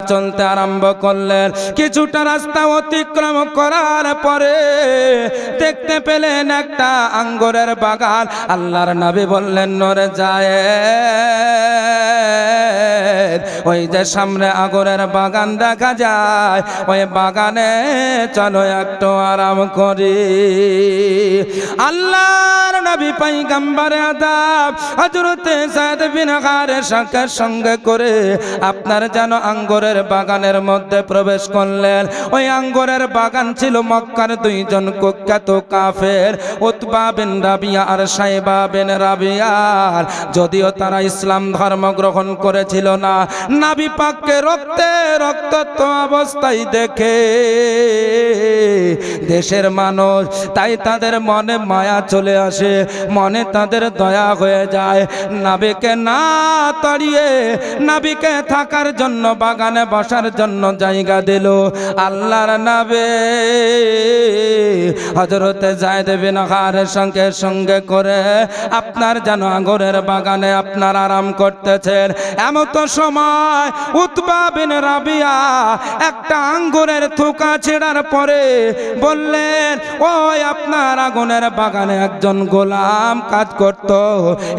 চলতে আরম্ভ করলেন। কিছুটা রাস্তা অতিক্রম করার পরে দেখতে পেলেন একটা আঙ্গুরের বাগান। আল্লাহর নবী বললেন, নরে যায়, ওই যে সামনে আঙ্গুরের বাগান দেখা যায়, ওই বাগানে চলো একটু আরাম করি। আল্লাহর নবী পয়গম্বরে আদম হযরতে যায়েদ বিন হারেসাকে সঙ্গে করে আপনার যেন আঙ্গুরের বাগানের মধ্যে প্রবেশ করলেন। ওই আঙ্গুরের বাগান ছিল মক্কার দুইজন কুখ্যাত কাফের, উতবা বিন রাবিয়া আর সাইবা বিন রাবিয়ার। যদিও তারা ইসলাম ধর্ম গ্রহণ করেছিল না, নবী পাককে রক্তে রক্তাক্ত অবস্থায় দেখে দেশের মানুষ, তাই তাদের মনে মায়া চলে আসে, মনে তাদের দয়া হয়ে যায়। নবীকে না তাড়িয়ে নবীকে থাকার জন্য বাগানে বসার জন্য জায়গা দিল। আল্লাহর নবী হযরতে যায়েদ বিন হারেসাকে সঙ্গে করে আপনার যেন আঙ্গুরের বাগানে আপনার আরাম করতেছেন। এমন তো সময় উতবা বিন রাবিয়া একটা আঙ্গুরের থোকা ছেড়ার পরে বললেন, ওই আপনার আগুনের বাগানে একজন গোলাম কাজ করত।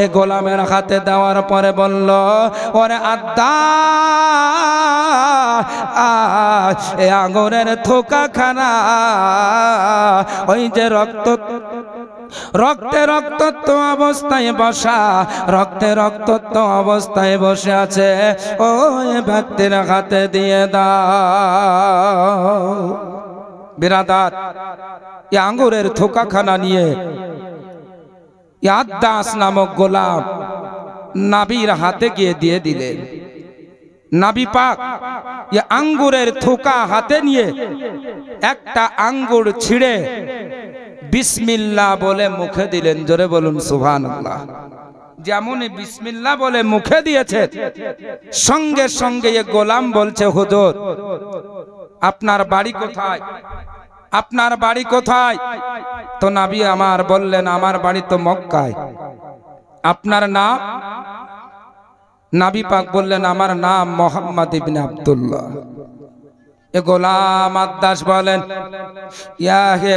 এই গোলামের হাতে দেওয়ার পরে বলল, ওরে আদা, এই আঙ্গুরের থোকা খানা ওই যে রক্তে রক্তাক্ত অবস্থায় বসা, রক্তে রক্তাক্ত অবস্থায় বসে আছে, ওই ব্যক্তির হাতে দিয়ে দাও। বিরাদার, এই আঙ্গুরের থোকাখানা নিয়ে আদাস নামক গোলাম নবীর হাতে গিয়ে দিয়ে দিলেন। নবী পাক এই আঙ্গুরের থোকা হাতে নিয়ে একটা আঙ্গুর ছিঁড়ে বিসমিল্লাহ বলে মুখে দিলেন। জোরে বলুন সুবহানাল্লাহ। যেমনই বিসমিল্লাহ বলে মুখে দিয়েছে, সঙ্গে সঙ্গে এই গোলাম বলছে, হুজুর আপনার বাড়ি কোথায়? আপনার বাড়ি কোথায়? তো নবী আমার বললেন, আমার বাড়ি তো মক্কায়। আপনার নাম? নবী পাক বললেন, আমার নাম মুহাম্মদ ইবনে আব্দুল্লাহ। এ গোলাম আদাস বলেন, ইয়া হে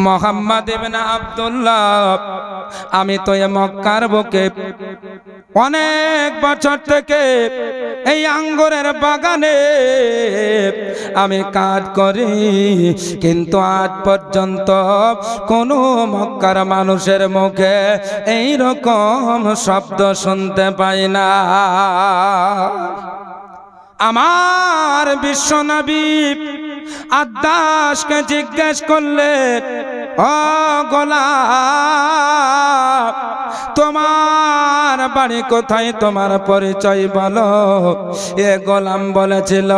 মুহাম্মদ ইবনে আব্দুল্লাহ, আমি তো এ মক্কার বুকে অনেক বছর থেকে এই আঙ্গুরের বাগানে আমি কাজ করি, কিন্তু আজ পর্যন্ত কোনো মক্কার মানুষের মুখে এই রকম শব্দ শুনতে পাই না। আমার বিশ্বনবী আদাসকে জিজ্ঞেস করলেন, ও গোলাম, তোমার বাড়ি কোথায়? তোমার পরিচয় বলো। এ গোলাম বলেছিল,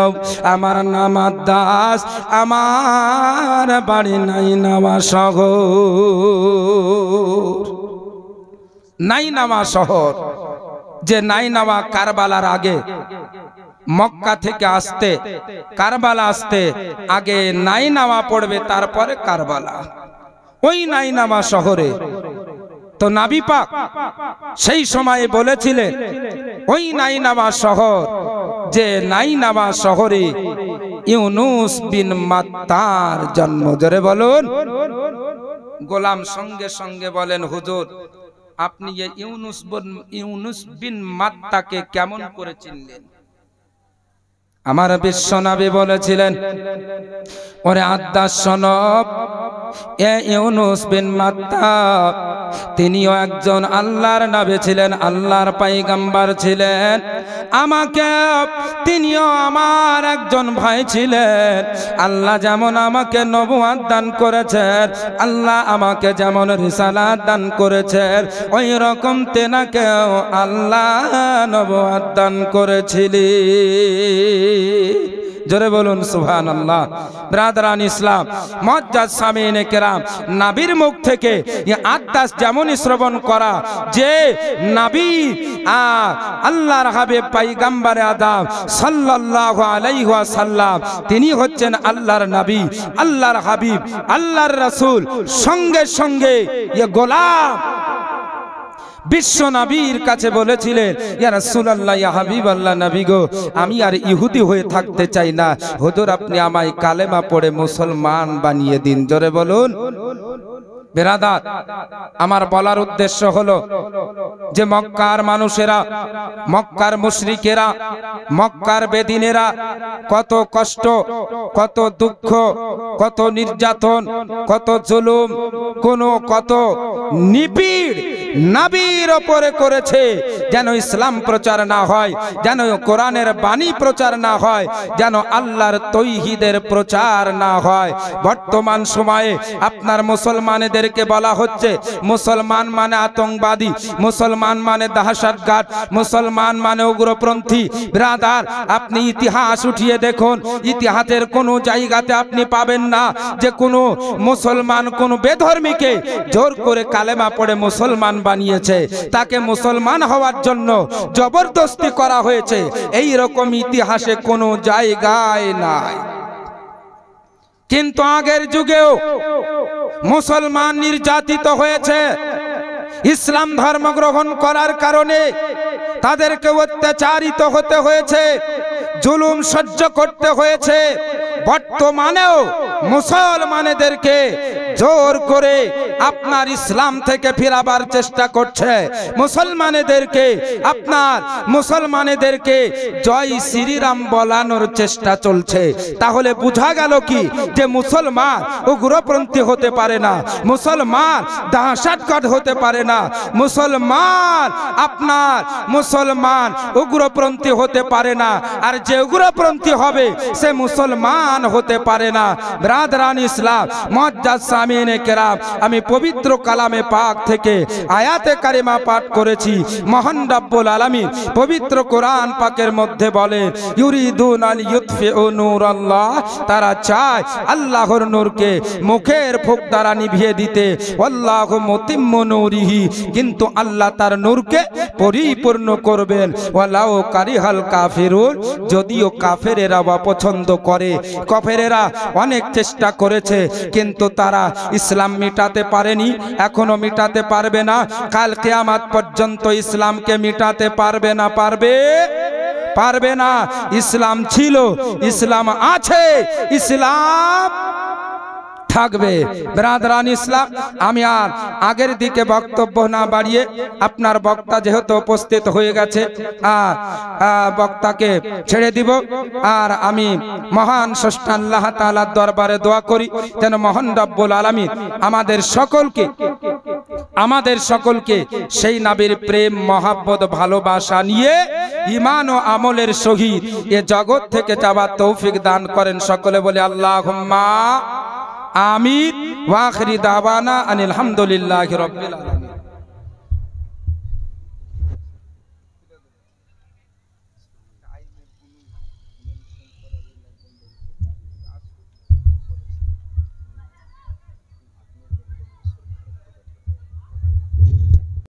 আমার নাম আদাস, আমার বাড়ি নাইনাওয়া শহর। নাইনাওয়া শহর, যে নাইনাওয়া কারবালার আগে, মক্কা থেকে আসতে কারবালা আসতে আগে নাইনাওয়া পড়বে, তারপরে কারবালা। ওই নাইনাওয়া শহরে তো নবী পাক সেই সময়ে বলেছিলেন, ওই নাইনাওয়া শহর, যে নাইনাওয়া শহরে ইউনুস বিন মাত্তার জন্ম। জোরে বলুন। গোলাম সঙ্গে সঙ্গে বলেন, হুজুর আপনি এই ইউনুস বিন মাত্তাকে কেমন করে চিনলেন? আমার বিশ্বনবী বলেছিলেন, ওরে আদাস শোনব, এ ইউনুস বিন মাত্তা তিনিও একজন আল্লাহর নবী ছিলেন, আল্লাহর পয়গম্বর ছিলেন। আমাকে তিনিও আমার একজন ভাই ছিলেন। আল্লাহ যেমন আমাকে নবুয়ত দান করেছেন, আল্লাহ আমাকে যেমন রিসালাত দান করেছেন, ওই রকম তেনাকেও আল্লাহ নবুয়ত দান করেছিলেন। জোরে বলুন সুবহানাল্লাহ। ব্রাদারান ইসলাম, মুআজ্জাজ সামিনে কেরাম, নবীর মুখ থেকে আদাস যেমন শ্রবণ করা যে নবী আল্লাহর হাবিব পয়গম্বরে আদম সাল্লাল্লাহু আলাইহি ওয়াসাল্লাম, তিনি হচ্ছেন আল্লাহর নবী, আল্লাহর হাবিব, আল্লাহর রাসূল। সঙ্গে সঙ্গে গোলাম বিশ্ব নবীর কাছে বলেছিলেন, ইয়া রাসূলুল্লাহ, ইয়া হাবিবাল্লাহ, নবী গো, আমি আর ইহুদি হয়ে থাকতে চাই না, হুজুর আপনি আমায় কালেমা পড়ে মুসলমান বানিয়ে দিন। জোরে বলুন। বেরাদার, আমার বলার উদ্দেশ্য হলো যে মক্কার মানুষেরা, মক্কার মুশরিকেরা, মক্কার বেদিনেরা কত কষ্ট, কত দুঃখ, কত নির্যাতন, কত জুলুম, কত নিপীড় নবীর উপরে করেছে, যেন ইসলাম প্রচার না হয়, যেন কোরআনের বাণী প্রচার না হয়, যেন আল্লাহর তৌহিদের প্রচার না হয়। বর্তমান সময়ে আপনার মুসলমানদেরকে বলা হচ্ছে মুসলমান মানে আতঙ্কবাদী, মুসলমান মানে দহশতগার্দ, মুসলমান মানে উগ্রপন্থী। ব্রাদার, আপনি ইতিহাস উঠিয়ে দেখুন, ইতিহাসের কোনো জায়গাতে আপনি পাবেন না যে কোনো মুসলমান কোনো বেধর্মীকে জোর করে কালেমা পড়ে মুসলমান বানিয়েছে, তাকে মুসলমান হওয়ার জন্য জবরদস্তি করা হয়েছে। এই রকম ইতিহাসে কোনো জায়গায় নাই। কিন্তু আগের যুগেও মুসলমান নির্যাতিত হয়েছে। ইসলাম ধর্ম গ্রহণ করার কারণে তাদেরকে অত্যাচারিত হতে হয়েছে, জুলুম সহ্য করতে হয়েছে। বর্তমানেও মুসলমানদেরকে জোর করে আপনার ইসলাম থেকে ফিরাবার চেষ্টা করছে, মুসলমানদেরকে জয় শ্রীরাম বলানোর চেষ্টা চলছে। তাহলে বোঝা গেল কি যে মুসলমান উগ্রপন্থী হতে পারে না, মুসলমান দহশতগর্দ হতে পারে না, মুসলমান উগ্রপন্থী হতে পারে না, আর যে উগ্রপন্থী হবে সে মুসলমান হতে পারে না। ব্রাদারান ইসলাম, মুআজ্জাজ সামিনে কেরাম, আমি পবিত্র কালামে পাক থেকে আয়াতে কারিমা পাঠ করেছি। মহান রব্বুল আলামিন পবিত্র কোরআন পাকের মধ্যে বলে, ইউরিদুন আল ইউতফিউ নূরাল্লাহ, তারা চায় আল্লাহর নূরকে মুখের ফুঁক দ্বারা নিভিয়ে দিতে। আল্লাহু মুতিম্মু নূরিহি, কিন্তু আল্লাহ তার নূরকে পরিপূর্ণ করবেন। ওয়ালাউ কারিহাল কাফিরুন, যদিও কাফেরেরা অপছন্দ করে। কাফেরেরা অনেক চেষ্টা করেছে, কিন্তু তারা ইসলাম মিটাতে পারেনি, এখনো মিটাতে পারবে না। কাল কিয়ামত পর্যন্ত ইসলামকে মিটাতে পারবে না, পারবে না। ইসলাম ছিল, ইসলাম আছে, ইসলাম থাকবে। ব্রাদারান ইসলাম, আমি আর আগের দিকে বক্তব্য না বাড়িয়ে, আপনার বক্তা যেহেতু উপস্থিত হয়ে গেছে, বক্তাকে ছেড়ে দিব। আর আমি মহান স্রষ্টা আল্লাহ তাআলার দরবারে দোয়া করি যেন মহান রব্বুল আলামিন আমাদের সকলকে সেই নবীর প্রেম, মহব্বত, ভালোবাসা নিয়ে ঈমান ও আমলের সহিত এ জগৎ থেকে যাবার তৌফিক দান করেন। সকলে বলে আল্লাহুম্মা আমিন। ওয়া আখিরি দাওয়ানা আনিল হামদুলিল্লাহি রাব্বিল আলামিন।